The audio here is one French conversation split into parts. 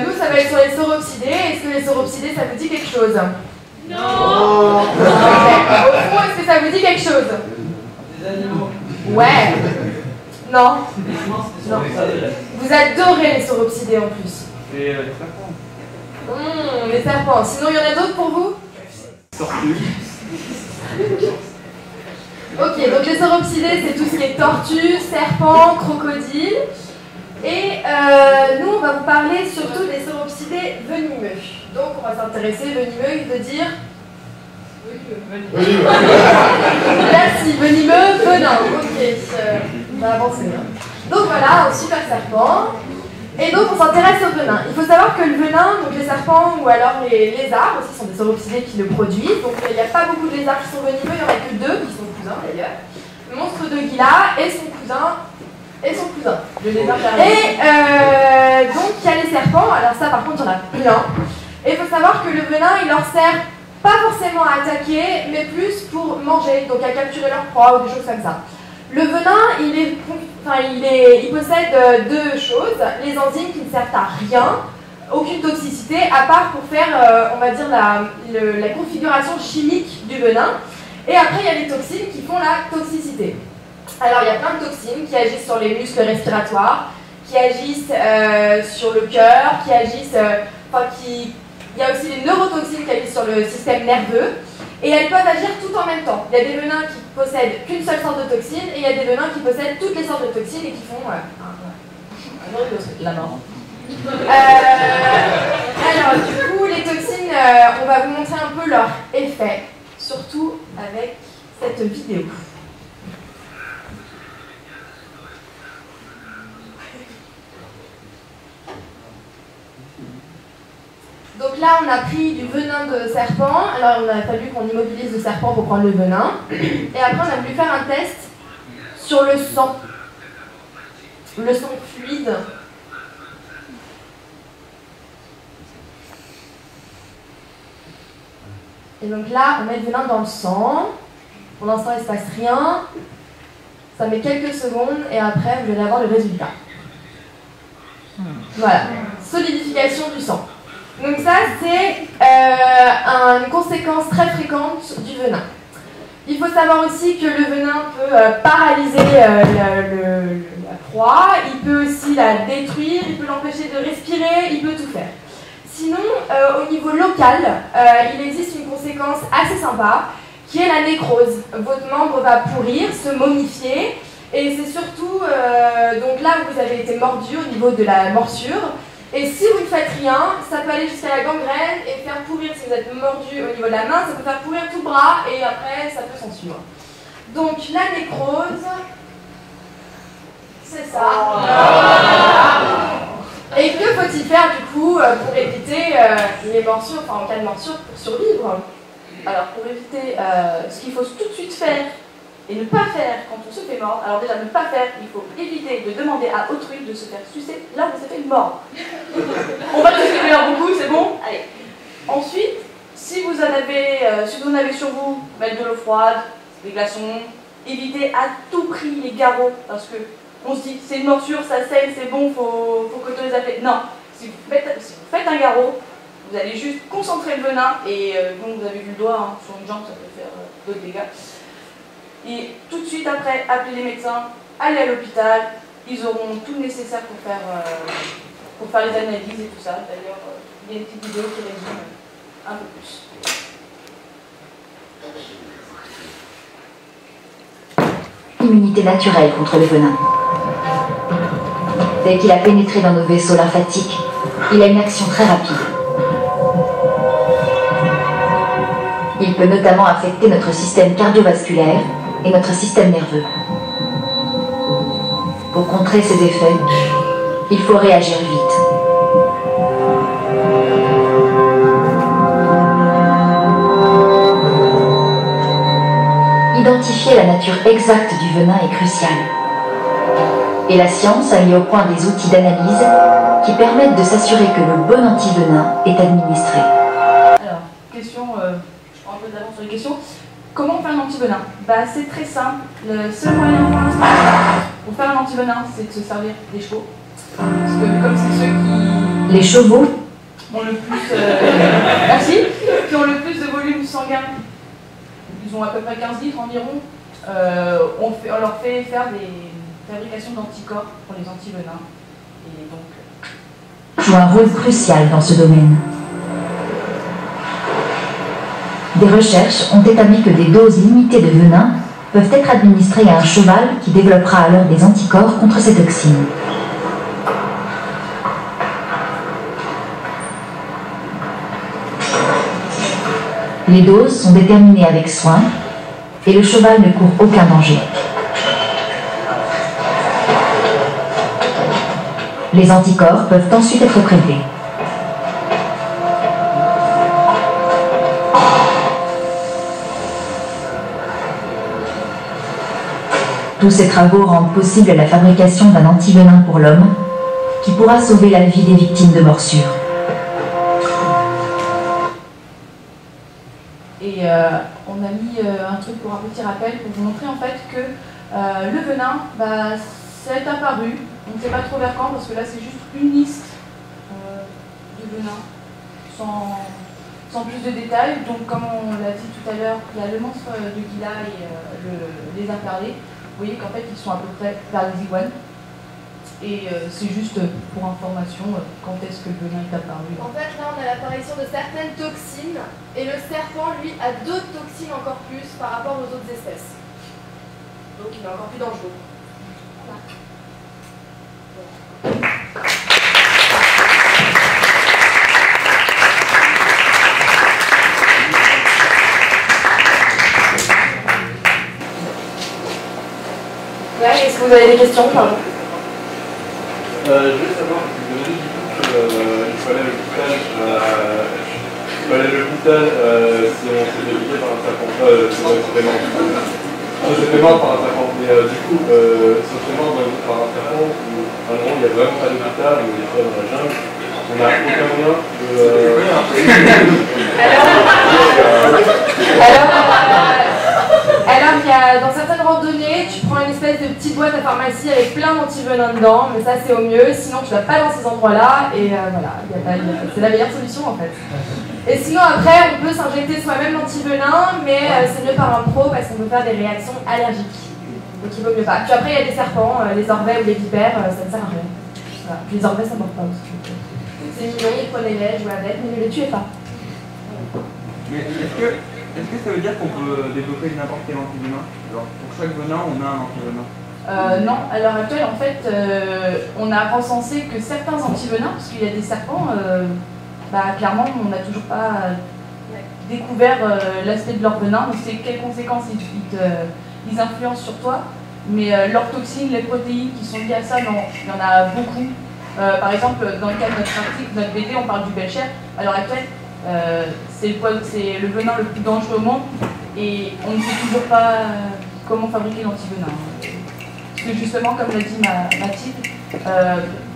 nous, ça va être sur les sauropsidés. Est-ce que les sauropsidés, ça vous dit quelque chose? Non. Au fond, est-ce que ça vous dit quelque chose? Des animaux. Ouais. Non. Non. Vous adorez les sauropsidés en plus. Et les serpents. Les serpents. Sinon, il y en a d'autres pour vous? Tortues. Ok, donc les sauropsidés, c'est tout ce qui est tortues, serpents, crocodiles. Et nous, on va vous parler surtout des sauropsidés venimeux. Donc, on va s'intéresser, venimeux, il veut dire... Venimeux. Merci, venimeux, venin. Ok, on va avancer. Donc voilà, un super serpent. Et donc, on s'intéresse au venin. Il faut savoir que le venin, donc les serpents ou alors les lézards aussi, sont des sauropsidés qui le produisent. Donc, il n'y a pas beaucoup de lézards qui sont venimeux, il n'y en a que 2 qui sont cousins d'ailleurs. Le monstre de Gila et son cousin. Le lézard et donc il y a les serpents, alors ça par contre il y en a plein. Et il faut savoir que le venin il leur sert pas forcément à attaquer, mais plus pour manger, donc à capturer leur proie ou des choses comme ça. Le venin il possède 2 choses, les enzymes qui ne servent à rien, aucune toxicité, à part pour faire on va dire la configuration chimique du venin. Et après il y a les toxines qui font la toxicité. Alors, il y a plein de toxines qui agissent sur les muscles respiratoires, qui agissent sur le cœur, qui agissent... il y a aussi les neurotoxines qui agissent sur le système nerveux, et elles peuvent agir tout en même temps. Il y a des venins qui possèdent qu'une seule sorte de toxine, et il y a des venins qui possèdent toutes les sortes de toxines et qui font... la mort. Alors, du coup, les toxines, on va vous montrer un peu leur effet, surtout avec cette vidéo. Donc là, on a pris du venin de serpent. Alors, on a fallu qu'on immobilise le serpent pour prendre le venin. Et après, on a voulu faire un test sur le sang. Le sang fluide. Et donc là, on met le venin dans le sang. Pour l'instant, il ne se passe rien. Ça met quelques secondes et après, vous allez avoir le résultat. Voilà. Solidification du sang. Donc ça, c'est une conséquence très fréquente du venin. Il faut savoir aussi que le venin peut paralyser la proie, il peut aussi la détruire, il peut l'empêcher de respirer, il peut tout faire. Sinon, au niveau local, il existe une conséquence assez sympa, qui est la nécrose. Votre membre va pourrir, se momifier, et c'est surtout donc là où vous avez été mordu au niveau de la morsure. Et si vous ne faites rien, ça peut aller jusqu'à la gangrène et faire pourrir, si vous êtes mordu au niveau de la main, ça peut faire pourrir tout le bras et après ça peut s'en suivre. Donc la nécrose, c'est ça. Et que faut-il faire du coup pour éviter les morsures, enfin en cas de morsure pour survivre? Alors pour éviter ce qu'il faut tout de suite faire et ne pas faire quand on se fait mordre, alors déjà ne pas faire, il faut éviter de demander à autrui de se faire sucer là où on s'est fait mordre. On va tester beaucoup, c'est bon? Allez. Ensuite, si vous en avez sur vous, mettre de l'eau froide, des glaçons, évitez à tout prix les garrots, parce que on se dit c'est une morsure, ça saigne, c'est bon, faut cotonner les affaires. Non, si vous faites un garrot, vous allez juste concentrer le venin, et bon, vous avez vu le doigt sur une jambe, ça peut faire d'autres dégâts. Et tout de suite après, appelez les médecins, allez à l'hôpital, ils auront tout le nécessaire pour faire les analyses et tout ça. D'ailleurs, il y a une petite vidéo qui résume un peu plus. Immunité naturelle contre le venin. Dès qu'il a pénétré dans nos vaisseaux lymphatiques, il a une action très rapide. Il peut notamment affecter notre système cardiovasculaire et notre système nerveux. Pour contrer ces effets, il faut réagir vite. Identifier la nature exacte du venin est crucial. Et la science a mis au point des outils d'analyse qui permettent de s'assurer que le bon antivenin est administré. Alors, question, je prends un peu d'avance sur les questions. Comment on fait un antivenin? C'est très simple. Le seul moyen pour l'instant pour faire un antivenin, c'est de se servir des chevaux. Parce que comme c'est ceux qui Les chevaux ont le plus, merci, qui ont le plus de volume sanguin. Ils ont à peu près 15 litres environ. On leur fait faire des fabrications d'anticorps pour les antivenins. Et donc, jouent un rôle crucial dans ce domaine. Des recherches ont établi que des doses limitées de venin peuvent être administrées à un cheval qui développera alors des anticorps contre ces toxines. Les doses sont déterminées avec soin et le cheval ne court aucun danger. Les anticorps peuvent ensuite être prélevés. Tous ces travaux rendent possible la fabrication d'un antivenin pour l'homme qui pourra sauver la vie des victimes de morsures. Et on a mis un truc pour un petit rappel pour vous montrer en fait que le venin, c'est apparu, on ne sait pas trop vers quand parce que là c'est juste une liste du venin sans plus de détails. Donc comme on l'a dit tout à l'heure, il y a le monstre de Gila et les imperlés. Vous voyez qu'en fait ils sont à peu près vers les iguanes. Et c'est juste pour information quand est-ce que le venin est apparu. En fait, là, on a l'apparition de certaines toxines, et le serpent, lui, a d'autres toxines encore plus par rapport aux autres espèces. Donc, il est encore plus dangereux. Voilà. Ouais, est-ce que vous avez des questions, pardon? Je voulais savoir, parce que vous avez dit qu'il fallait à l'hôpital si on s'est fait piquer par un serpent. Si on s'est fait mordre par un serpent. Mais du coup, si on s'est mordre par un serpent, où à un moment il n'y a vraiment pas d'hôpital, ou il est pas dans la jungle, on n'a aucun moyen Alors, il y a, dans certaines randonnées, tu prends une espèce de petite boîte à pharmacie avec plein d'antivenins dedans, mais ça c'est au mieux, sinon tu vas pas dans ces endroits-là, et voilà, c'est la meilleure solution en fait. Et sinon après, on peut s'injecter soi-même l'antivenin, mais c'est mieux par un pro parce qu'on peut faire des réactions allergiques. Donc il vaut mieux pas. Puis après, il y a des serpents, les orvets ou les vipères, ça ne sert à rien. Voilà. Puis les orvets, ça ne mord pas aussi. C'est mignon, ils prenez-les, jouez avec, mais ne les tuez pas. Mais est-ce que ça veut dire qu'on peut développer n'importe quel antivenin? Genre, pour chaque venin, on a un antivenin? Non, à l'heure actuelle, en fait, on a recensé que certains antivenins, parce qu'il y a des serpents, clairement, on n'a toujours pas découvert l'aspect de leur venin, on sait quelles conséquences ils influencent sur toi, mais leurs toxines, les protéines qui sont liées à ça, non, il y en a beaucoup. Par exemple, dans le cas de notre article, notre BD, on parle du Belcher. À l'heure actuelle, c'est le venin le plus dangereux au monde et on ne sait toujours pas comment fabriquer l'antivenin. Parce que justement, comme l'a dit Mathilde,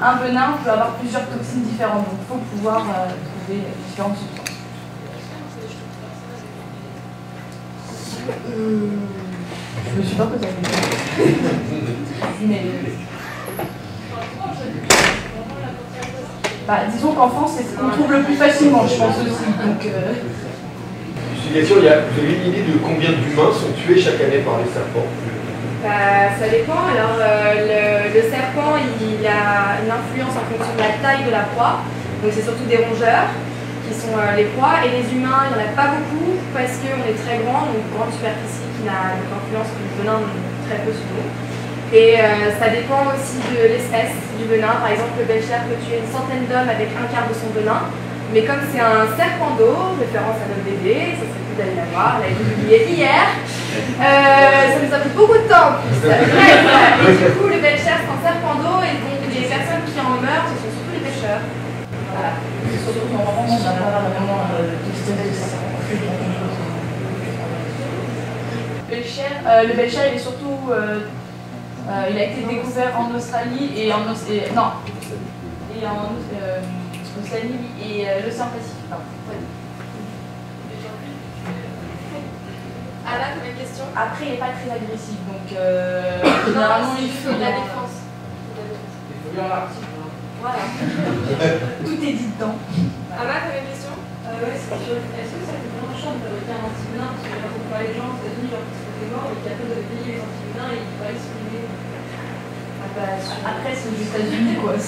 un venin peut avoir plusieurs toxines différentes, donc il faut pouvoir trouver différentes substances. Je me suis pas posé la question. Mais disons qu'en France, c'est ce qu'on trouve le plus facilement, je pense aussi. Donc, Vous avez une idée de combien d'humains sont tués chaque année par les serpents? Ça dépend. Alors, le serpent, il a une influence en fonction de la taille de la proie. Donc, c'est surtout des rongeurs qui sont les proies. Et les humains, il n'y en a pas beaucoup parce qu'on est très grand, donc grande superficie qui n'a d'influence que le venin très peu sur nous. Et ça dépend aussi de l'espèce du venin. Par exemple, le Belcher peut tuer une centaine d'hommes avec un quart de son venin. Mais comme c'est un serpent d'eau, référence à notre bébé, ça serait plus d'aller la voir, elle a été publiée hier. Ça nous a pris beaucoup de temps en plus. Et du coup, le Belcher, c'est un serpent d'eau, et donc les personnes qui en meurent, ce sont surtout les pêcheurs. Voilà. surtout en France, on n'a pas vraiment de système de ça. Le Belcher, il est surtout. Il a été découvert en Australie et en Océanie et l'océan Pacifique. Anna, tu as une question? Après, il n'est pas très agressif, donc généralement il fait de la défense. Il faut bien l'article. Voilà. Tout est dit dedans. Ama, t'avais une question? Ouais, c'est sûr. Est-ce que ça fait vraiment chiant de fabriquer un antivenin? Parce que quand on voit les gens aux États-Unis, genre qui se faisaient morts, et qu'il y a peu de pays les antivenins et ils fallait supprimer. Après, c'est aux États-Unis, quoi.